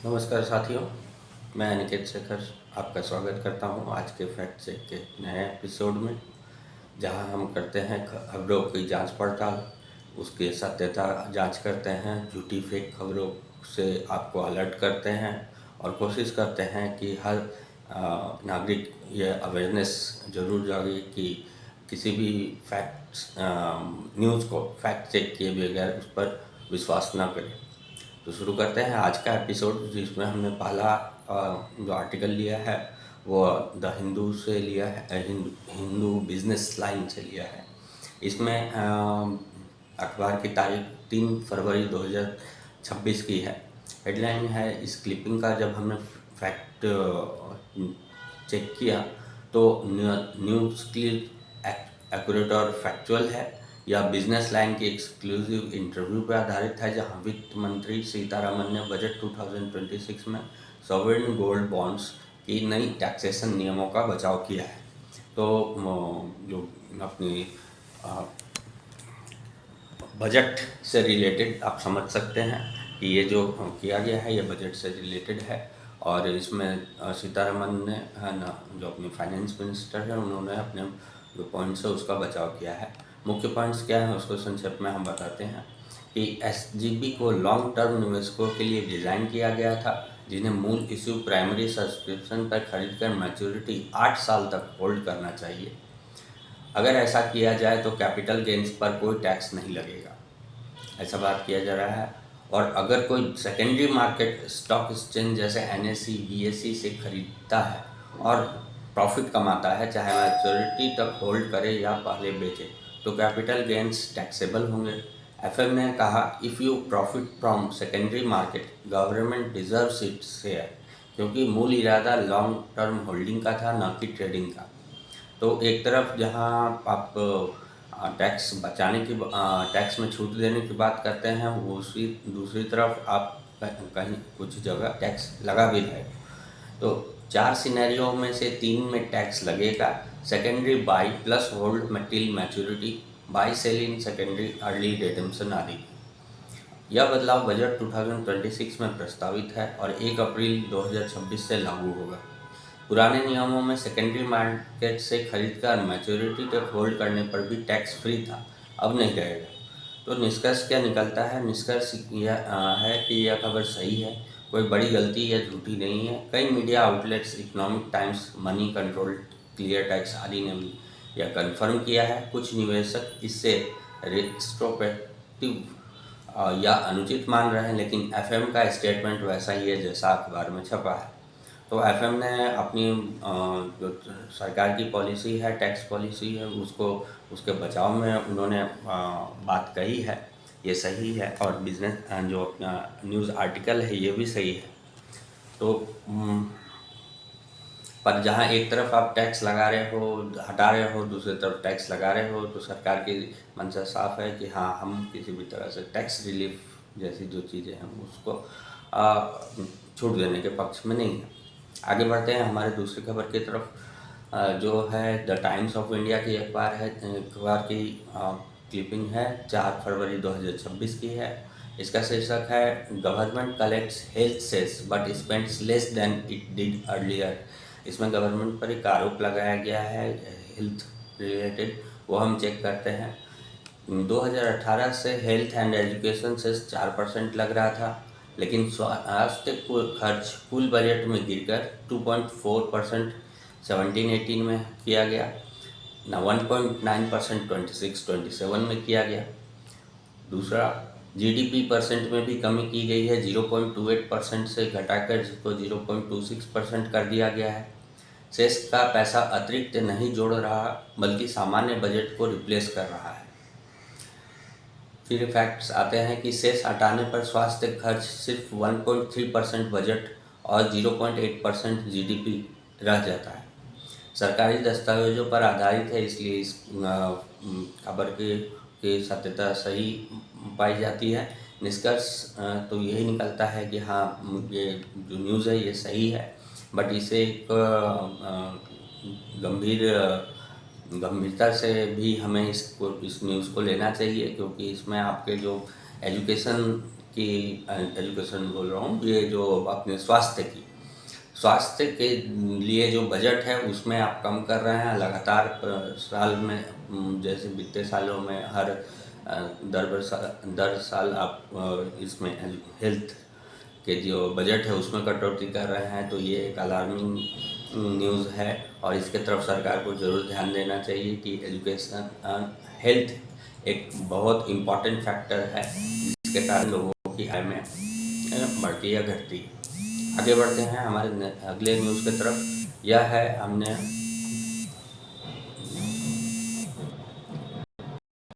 नमस्कार साथियों, मैं अनिकेत शेखर आपका स्वागत करता हूं आज के फैक्ट चेक के नए एपिसोड में, जहां हम करते हैं खबरों की जांच पड़ताल, उसकी सत्यता जांच करते हैं, झूठी फेक खबरों से आपको अलर्ट करते हैं और कोशिश करते हैं कि हर नागरिक ये अवेयरनेस जरूर जागे कि किसी भी फैक्ट्स न्यूज़ को फैक्ट चेक किए बगैर उस पर विश्वास न करें। तो शुरू करते हैं आज का एपिसोड, जिसमें हमने पहला जो आर्टिकल लिया है वो द हिंदू से लिया है, हिंदू बिजनेस लाइन से लिया है। इसमें अखबार की तारीख 3 फरवरी 2026 की है। हेडलाइन है इस क्लिपिंग का, जब हमने फैक्ट चेक किया तो न्यूज़ क्लिप एक्यूरेट और फैक्चुअल है या बिजनेस लाइन की एक्सक्लूसिव इंटरव्यू पर आधारित है, जहां वित्त मंत्री सीतारमन ने बजट 2026 में सॉवरेन गोल्ड बॉन्ड्स की नई टैक्सेशन नियमों का बचाव किया है। तो जो अपनी बजट से रिलेटेड आप समझ सकते हैं कि ये जो किया गया है ये बजट से रिलेटेड है। और इसमें सीतारमन ने है ना, जो अपनी फाइनेंस मिनिस्टर है, उन्होंने अपने जो पॉइंट्स है उसका बचाव किया है। मुख्य पॉइंट्स क्या हैं उसको संक्षेप में हम बताते हैं कि एसजीबी को लॉन्ग टर्म निवेशकों के लिए डिज़ाइन किया गया था, जिन्हें मूल इश्यू प्राइमरी सब्सक्रिप्शन पर खरीद कर मैच्योरिटी 8 साल तक होल्ड करना चाहिए। अगर ऐसा किया जाए तो कैपिटल गेन्स पर कोई टैक्स नहीं लगेगा, ऐसा बात किया जा रहा है। और अगर कोई सेकेंडरी मार्केट स्टॉक एक्सचेंज जैसे एनएसई बीएसई से खरीदता है और प्रॉफिट कमाता है, चाहे मैच्योरिटी तक होल्ड करे या पहले बेचे, तो कैपिटल गेन्स टैक्सेबल होंगे। एफएम ने कहा, if you profit from secondary market government deserves its share, क्योंकि मूल इरादा लॉन्ग टर्म होल्डिंग का था, न कि ट्रेडिंग का। तो एक तरफ जहां आप टैक्स बचाने की टैक्स में छूट देने की बात करते हैं, वो उसी दूसरी तरफ आप कहीं कुछ जगह टैक्स लगा भी रहे। तो 4 सिनेरियो में से 3 में टैक्स लगेगा। Secondary buy plus hold till maturity, buy sell in secondary, early redemption आदि। यह बदलाव बजट 2026 में प्रस्तावित है और 1 अप्रैल 2026 से लागू होगा। पुराने नियमों में सेकेंडरी मार्केट से खरीदकर मैच्योरिटी तक होल्ड करने पर भी टैक्स फ्री था, अब नहीं रहेगा। तो निष्कर्ष क्या निकलता है? निष्कर्ष यह है कि यह खबर सही है, कोई बड़ी गलती या झूठी नहीं है। कई media outlets, economic times, money control, clear tax आदि ने भी यह कन्फर्म किया है। कुछ निवेशक इससे रिट्रोस्पेक्टिव या अनुचित मान रहे हैं, लेकिन एफएम का स्टेटमेंट वैसा ही है जैसा अखबार में छपा है। तो एफएम ने अपनी जो सरकार की पॉलिसी है, टैक्स पॉलिसी है, उसको उसके बचाव में उन्होंने बात कही है, ये सही है। और बिजनेस जो अपना न्यूज़ आर्टिकल है ये भी सही है। तो पर जहाँ एक तरफ आप टैक्स लगा रहे हो, हटा रहे हो, दूसरी तरफ टैक्स लगा रहे हो, तो सरकार की मंशा साफ है कि हाँ, हम किसी भी तरह से टैक्स रिलीफ जैसी जो चीज़ें हैं उसको छूट देने के पक्ष में नहीं है। आगे बढ़ते हैं हमारे दूसरी खबर की तरफ, जो है द टाइम्स ऑफ इंडिया की अखबार की क्लिपिंग है, 4 फरवरी 2026 की है। इसका शीर्षक है, government collects health cess but spends less than it did earlier. इसमें गवर्नमेंट पर एक आरोप लगाया गया है हेल्थ रिलेटेड, वो हम चेक करते हैं। 2018 से हेल्थ एंड एजुकेशन से 4% लग रहा था, लेकिन स्वास्थ्य खर्च कुल बजट में गिरकर 2.4% 17-18 में किया गया, न 1.9% 26-27 में किया गया। दूसरा, जीडीपी परसेंट में भी कमी की गई है, 0.28% से घटाकर इसको 0.26% कर दिया गया है। सेस का पैसा अतिरिक्त नहीं जोड़ रहा, बल्कि सामान्य बजट को रिप्लेस कर रहा है। फिर फैक्ट्स आते हैं कि सेस हटाने पर स्वास्थ्य खर्च सिर्फ 1.3% बजट और 0.8% जीडीपी रह जाता है। सरकारी दस्तावेजों पर आधारित है, इसलिए इस खबर की सत्यता सही पाई जाती है। निष्कर्ष तो यही निकलता है कि हाँ, ये जो न्यूज़ है ये सही है, बट इसे एक गंभीरता से भी हमें इस न्यूज़ को लेना चाहिए, क्योंकि इसमें आपके जो एजुकेशन की एजुकेशन बोल रहा हूँ, ये जो अपने स्वास्थ्य के लिए जो बजट है उसमें आप कम कर रहे हैं लगातार। साल में जैसे बीते सालों में हर दर साल आप इसमें हेल्थ के जो बजट है उसमें कटौती कर रहे हैं, तो ये एक अलार्मिंग न्यूज़ है और इसके तरफ सरकार को ज़रूर ध्यान देना चाहिए कि एजुकेशन हेल्थ एक बहुत इम्पॉर्टेंट फैक्टर है जिसके कारण लोगों की आय में बढ़ती या घटती है। आगे बढ़ते हैं हमारे अगले न्यूज़ की तरफ। यह है हमने